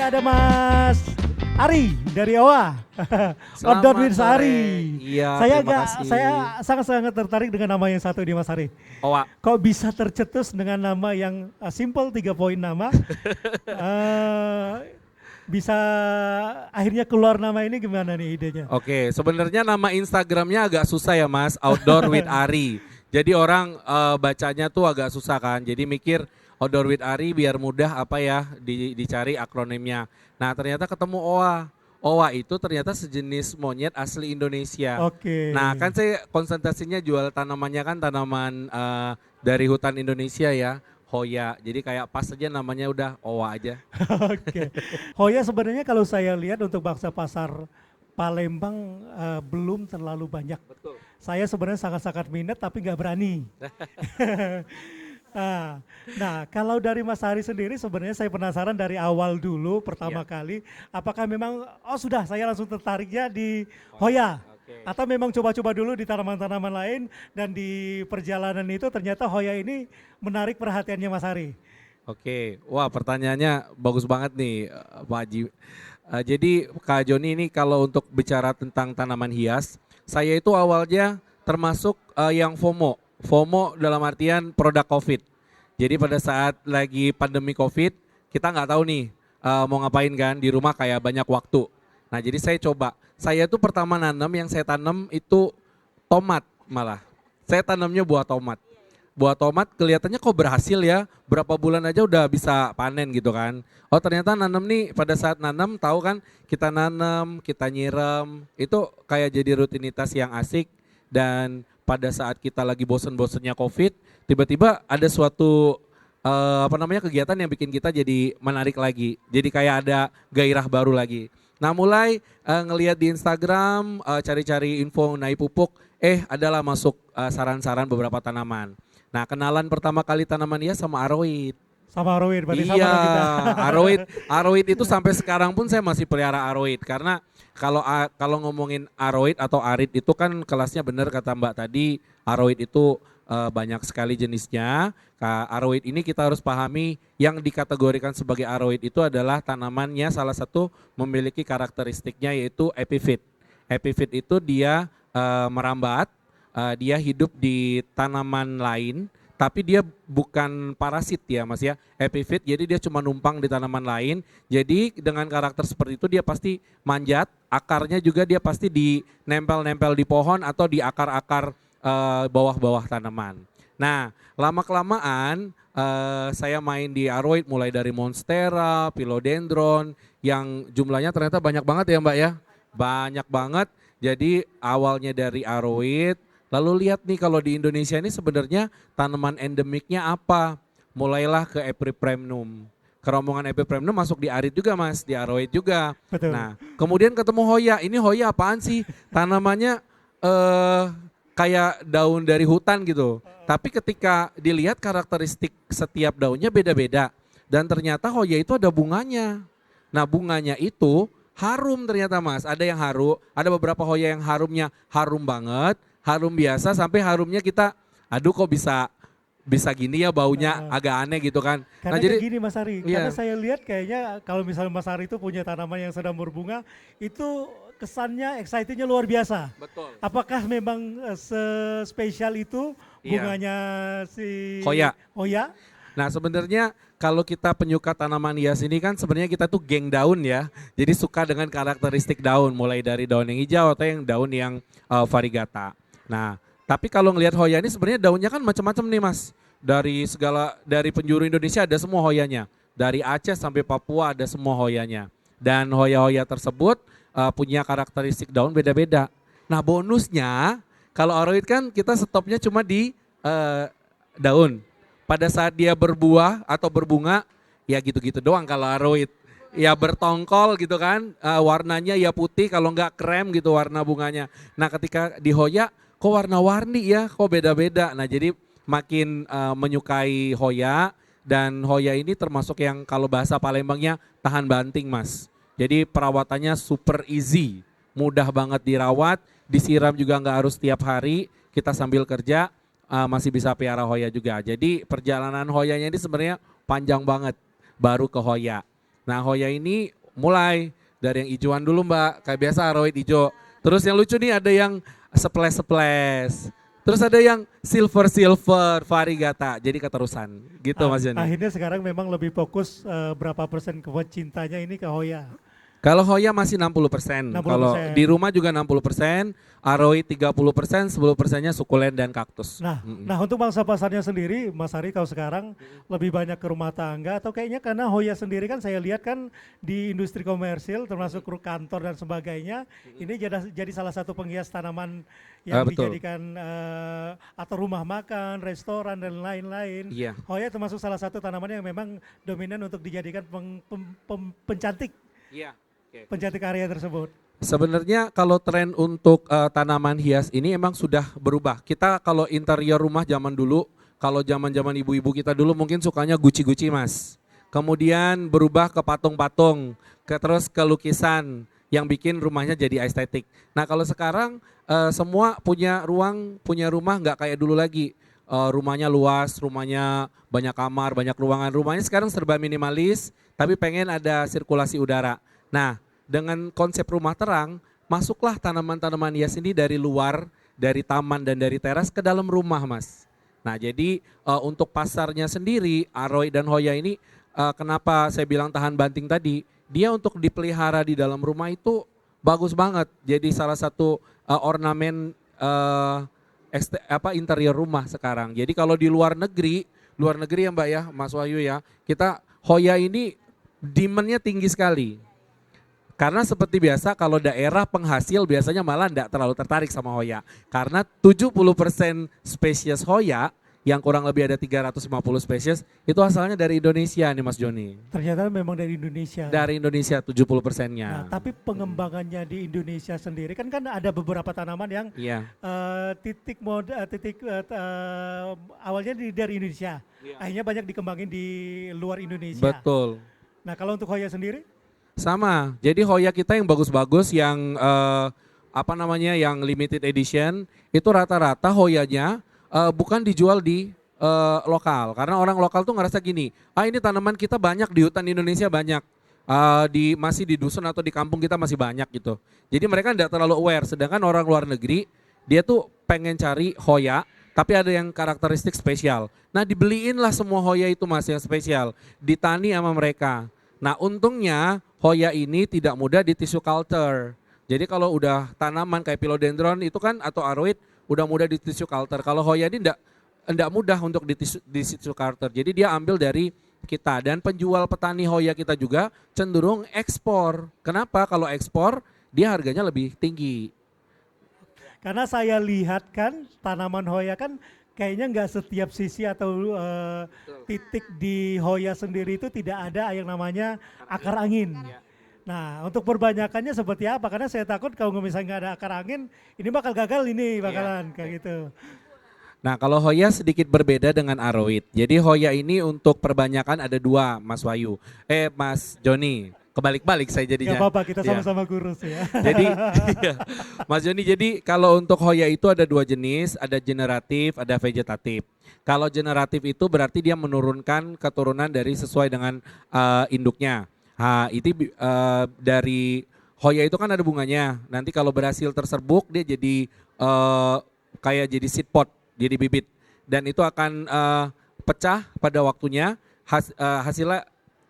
ada Mas Ari dari OWA. Outdoor Selamat with sore. Ari. Iya, Saya terima agak, kasih. saya sangat-sangat tertarik dengan nama yang satu ini Mas Ari. Owa, Kok bisa tercetus dengan nama yang simple 3 poin nama? Eh, bisa akhirnya keluar nama ini gimana nih idenya? oke. Sebenarnya nama Instagramnya agak susah ya Mas, Outdoor with Ari. Jadi orang bacanya tuh agak susah kan. Jadi mikir Outdoor with Ari biar mudah apa ya dicari akronimnya. Nah ternyata ketemu OWA. OWA itu ternyata sejenis monyet asli Indonesia. Oke. Nah kan saya konsentrasinya jual tanamannya kan tanaman dari hutan Indonesia ya, Hoya. Jadi kayak pas aja namanya udah OWA aja. Oke. Hoya sebenarnya kalau saya lihat untuk bangsa pasar Palembang belum terlalu banyak. Betul. Saya sebenarnya sangat-sangat minat tapi nggak berani. Nah, kalau dari Mas Hari sendiri sebenarnya saya penasaran dari awal dulu pertama Iya. kali, apakah memang sudah saya langsung tertariknya di Hoya Oke. atau memang coba-coba dulu di tanaman-tanaman lain dan di perjalanan itu ternyata Hoya ini menarik perhatiannya Mas Hari. Oke, wah pertanyaannya bagus banget nih Pak Haji. Jadi Kak Joni ini kalau untuk bicara tentang tanaman hias, saya itu awalnya termasuk yang FOMO. FOMO dalam artian produk COVID. Jadi pada saat lagi pandemi COVID, kita nggak tahu nih mau ngapain kan di rumah kayak banyak waktu. Nah jadi saya coba, saya tuh pertama nanam yang saya tanam itu tomat malah. Saya tanamnya buah tomat. Buah tomat kelihatannya kok berhasil ya, berapa bulan aja udah bisa panen gitu kan. Oh ternyata nanam nih pada saat nanam tahu kan kita nanam, kita nyiram, itu kayak jadi rutinitas yang asik dan pada saat kita lagi bosen-bosennya COVID, tiba-tiba ada suatu kegiatan yang bikin kita jadi menarik lagi. Jadi kayak ada gairah baru lagi. Nah mulai ngelihat di Instagram, cari-cari info mengenai pupuk, adalah masuk saran-saran beberapa tanaman. Nah kenalan pertama kali tanaman hias sama aroid. Sama Arwin, berarti sama Iya, dong kita. aroid itu sampai sekarang pun saya masih pelihara aroid karena kalau ngomongin aroid atau arid itu kan kelasnya benar kata Mbak tadi, aroid itu banyak sekali jenisnya. Aroid ini kita harus pahami yang dikategorikan sebagai aroid itu adalah tanamannya salah satu memiliki karakteristiknya yaitu epifit. Epifit itu dia merambat, dia hidup di tanaman lain. Tapi dia bukan parasit ya Mas ya, epifit, jadi dia cuma numpang di tanaman lain. Jadi dengan karakter seperti itu dia pasti manjat, akarnya juga dia pasti nempel di pohon atau di akar-akar bawah-bawah tanaman. Nah lama-kelamaan saya main di aroid mulai dari monstera, philodendron, yang jumlahnya ternyata banyak banget ya Mbak ya, banyak banget. Jadi awalnya dari aroid, lalu lihat nih kalau di Indonesia ini sebenarnya tanaman endemiknya apa? Mulailah ke Epipremnum. Kerombongan Epipremnum masuk di arid juga Mas, di aroid juga. Betul. Nah kemudian ketemu Hoya, ini Hoya apaan sih? Tanamannya kayak daun dari hutan gitu. Tapi ketika dilihat karakteristik setiap daunnya beda-beda. Dan ternyata Hoya itu ada bunganya. Nah bunganya itu harum ternyata Mas, ada yang harum, ada beberapa Hoya yang harumnya harum banget. Harum biasa sampai harumnya kita aduh kok bisa gini ya baunya agak aneh gitu kan. Karena Nah jadi kayak gini Mas Ari, iya. karena saya lihat kayaknya kalau misalnya Mas Ari itu punya tanaman yang sedang berbunga, itu kesannya excitednya luar biasa. Betul. Apakah memang spesial itu Iya. bunganya si Hoya. Hoya? Nah sebenarnya kalau kita penyuka tanaman hias ini kan sebenarnya kita tuh geng daun ya. Jadi suka dengan karakteristik daun, mulai dari daun yang hijau atau yang daun yang variegata. Nah tapi kalau ngelihat Hoya ini sebenarnya daunnya kan macam-macam nih Mas. Dari penjuru Indonesia ada semua Hoyanya. Dari Aceh sampai Papua ada semua Hoyanya. Dan Hoya-Hoya tersebut punya karakteristik daun beda-beda. Nah bonusnya kalau aroid kan kita stopnya cuma di daun. Pada saat dia berbuah atau berbunga ya gitu-gitu doang kalau aroid. Ya bertongkol gitu kan, warnanya ya putih kalau enggak krem gitu warna bunganya. Nah ketika di Hoya kok warna-warni ya, kok beda-beda. Nah jadi makin menyukai Hoya dan Hoya ini termasuk yang kalau bahasa Palembangnya tahan banting Mas. Jadi perawatannya super easy, mudah banget dirawat, disiram juga nggak harus tiap hari, kita sambil kerja masih bisa piara Hoya juga. Jadi perjalanan Hoyanya ini sebenarnya panjang banget baru ke Hoya. Nah Hoya ini mulai dari yang hijauan dulu Mbak, kayak biasa aroid hijau. Terus yang lucu nih ada yang splash. Terus ada yang silver variegata, jadi keterusan gitu Mas Joni. Akhirnya sekarang memang lebih fokus berapa persen cintanya ini ke Hoya. Kalau Hoya masih 60%, 60%. kalau di rumah juga 60%, aroid 30%, 10%-nya sukulen dan kaktus. Nah untuk mangsa pasarnya sendiri, Mas Ari kalau sekarang lebih banyak ke rumah tangga atau kayaknya karena Hoya sendiri kan saya lihat kan di industri komersil termasuk kantor dan sebagainya, ini jadi salah satu penghias tanaman yang Betul. dijadikan atau rumah makan, restoran dan lain-lain. Iya. Hoya termasuk salah satu tanaman yang memang dominan untuk dijadikan pencantik. Iya. Okay. Pencantik area tersebut. Sebenarnya kalau tren untuk tanaman hias ini emang sudah berubah. Kita kalau interior rumah zaman dulu, kalau zaman-zaman ibu-ibu kita dulu mungkin sukanya guci-guci Mas. Kemudian berubah ke patung-patung, terus ke lukisan yang bikin rumahnya jadi estetik. Nah kalau sekarang semua punya rumah nggak kayak dulu lagi. Rumahnya luas, rumahnya banyak kamar, banyak ruangan. Rumahnya sekarang serba minimalis, tapi pengen ada sirkulasi udara. Nah, dengan konsep rumah terang, masuklah tanaman-tanaman hias ini dari luar, dari taman dan dari teras ke dalam rumah, Mas. Nah, jadi untuk pasarnya sendiri, aroid dan Hoya ini, kenapa saya bilang tahan banting tadi, dia untuk dipelihara di dalam rumah itu bagus banget. Jadi salah satu ornamen interior rumah sekarang. Jadi kalau di luar negeri ya Mbak ya, Mas Wahyu ya, kita Hoya ini demand-nya tinggi sekali. Karena seperti biasa kalau daerah penghasil biasanya malah tidak terlalu tertarik sama Hoya. Karena 70% spesies Hoya yang kurang lebih ada 350 spesies itu asalnya dari Indonesia nih Mas Joni. Ternyata memang dari Indonesia. Dari Indonesia 70%-nya. Nah, tapi pengembangannya di Indonesia sendiri kan ada beberapa tanaman yang awalnya dari Indonesia. Akhirnya banyak dikembangin di luar Indonesia. Betul. Nah, kalau untuk Hoya sendiri? Sama, jadi Hoya kita yang bagus-bagus yang yang limited edition itu rata-rata Hoyanya bukan dijual di lokal karena orang lokal tuh ngerasa gini, ini tanaman kita banyak di hutan Indonesia banyak, masih di dusun atau di kampung kita masih banyak gitu. Jadi mereka tidak terlalu aware, sedangkan orang luar negeri dia tuh pengen cari Hoya tapi ada yang karakteristik spesial. Nah dibeliin lah semua Hoya itu Mas yang spesial, ditani sama mereka. Nah untungnya Hoya ini tidak mudah di tissue culture. Jadi kalau udah tanaman kayak philodendron itu kan atau aroid udah mudah di tissue culture. Kalau Hoya ini enggak mudah untuk di tissue culture. Jadi dia ambil dari kita dan penjual petani Hoya kita juga cenderung ekspor. Kenapa? Kalau ekspor dia harganya lebih tinggi. Karena saya lihat kan tanaman Hoya kan kayaknya nggak setiap sisi atau titik di Hoya sendiri itu tidak ada yang namanya akar angin. Nah untuk perbanyakannya seperti apa? Karena saya takut kalau misalnya nggak ada akar angin, ini bakal gagal ini bakalan kayak gitu. Nah kalau Hoya sedikit berbeda dengan aroid. Jadi Hoya ini untuk perbanyakan ada dua Mas Wahyu. Mas Joni. Kebalik-balik saya jadinya. Gak apa-apa, kita sama-sama kurus ya. Jadi Mas Joni, jadi kalau untuk Hoya itu ada dua jenis, ada generatif, ada vegetatif. Kalau generatif itu berarti dia menurunkan keturunan dari sesuai dengan induknya. Itu dari Hoya itu kan ada bunganya. Nanti kalau berhasil terserbuk dia jadi kayak jadi seed pod, jadi bibit. Dan itu akan pecah pada waktunya, hasilnya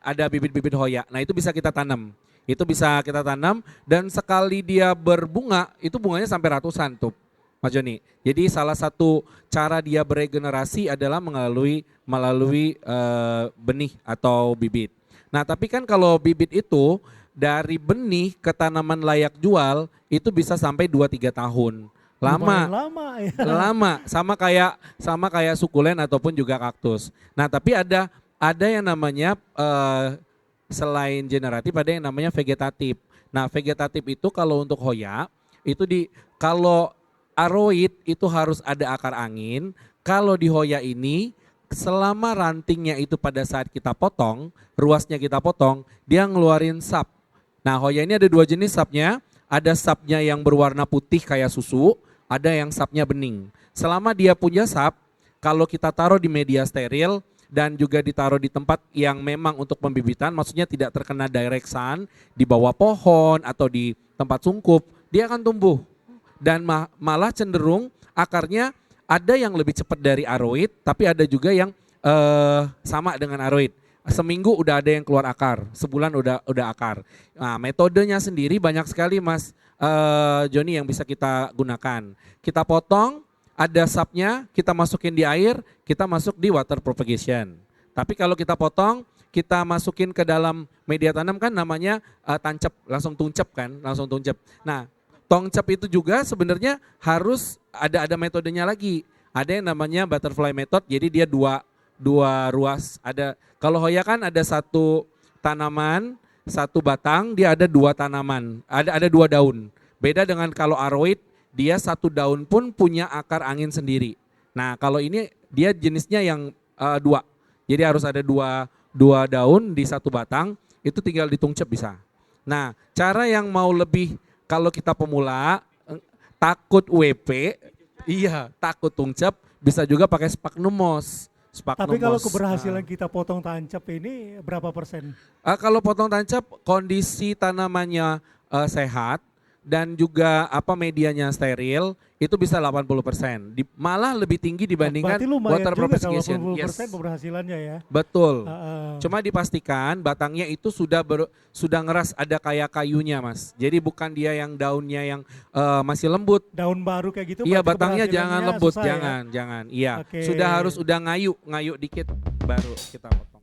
ada bibit-bibit Hoya. Nah itu bisa kita tanam. Itu bisa kita tanam dan sekali dia berbunga, itu bunganya sampai ratusan tuh Mas Joni. Jadi salah satu cara dia beregenerasi adalah melalui benih atau bibit. Nah tapi kan kalau bibit itu dari benih ke tanaman layak jual itu bisa sampai 2-3 tahun. Lama, sama kayak sukulen ataupun juga kaktus. Nah tapi ada yang namanya selain generatif ada yang namanya vegetatif. Nah vegetatif itu kalau untuk Hoya itu kalau aroid itu harus ada akar angin. Kalau di Hoya ini selama rantingnya itu pada saat kita potong, ruasnya kita potong, dia ngeluarin sap. Nah Hoya ini ada dua jenis sapnya, ada sapnya yang berwarna putih kayak susu, ada yang sapnya bening. Selama dia punya sap, kalau kita taruh di media steril, dan juga ditaruh di tempat yang memang untuk pembibitan, maksudnya tidak terkena direct sun, di bawah pohon atau di tempat sungkup, dia akan tumbuh. Dan malah cenderung akarnya ada yang lebih cepat dari aroid, tapi ada juga yang sama dengan aroid. Seminggu udah ada yang keluar akar, sebulan udah akar. Nah, metodenya sendiri banyak sekali Mas Joni yang bisa kita gunakan. Kita potong, ada sapnya, kita masukin di air, kita masuk di water propagation. Tapi kalau kita potong, kita masukin ke dalam media tanam kan namanya tancep, langsung tuncep kan, langsung tuncep. Nah, tongcep itu juga sebenarnya harus ada metodenya lagi. Ada yang namanya butterfly method, jadi dia dua ruas. Ada kalau Hoya kan ada satu tanaman, satu batang, dia ada dua tanaman, ada dua daun. Beda dengan kalau aroid, dia satu daun pun punya akar angin sendiri. Nah kalau ini dia jenisnya yang dua, jadi harus ada dua daun di satu batang, itu tinggal ditungcep bisa. Nah cara yang mau lebih, kalau kita pemula takut WP, iya takut tungcep, bisa juga pakai sphagnum moss. Tapi kalau keberhasilan kita potong tancap ini berapa persen? Kalau potong tancap, kondisi tanamannya sehat dan juga medianya steril, itu bisa 80%. Malah lebih tinggi dibandingkan water propagation. Berarti 80% keberhasilannya ya. Betul. Cuma dipastikan batangnya itu sudah ngeras, ada kayak kayunya Mas. Jadi bukan dia yang daunnya yang masih lembut. Daun baru kayak gitu. Iya, batangnya jangan lembut, susah, jangan. Iya. Okay. Sudah harus ngayu dikit baru kita potong.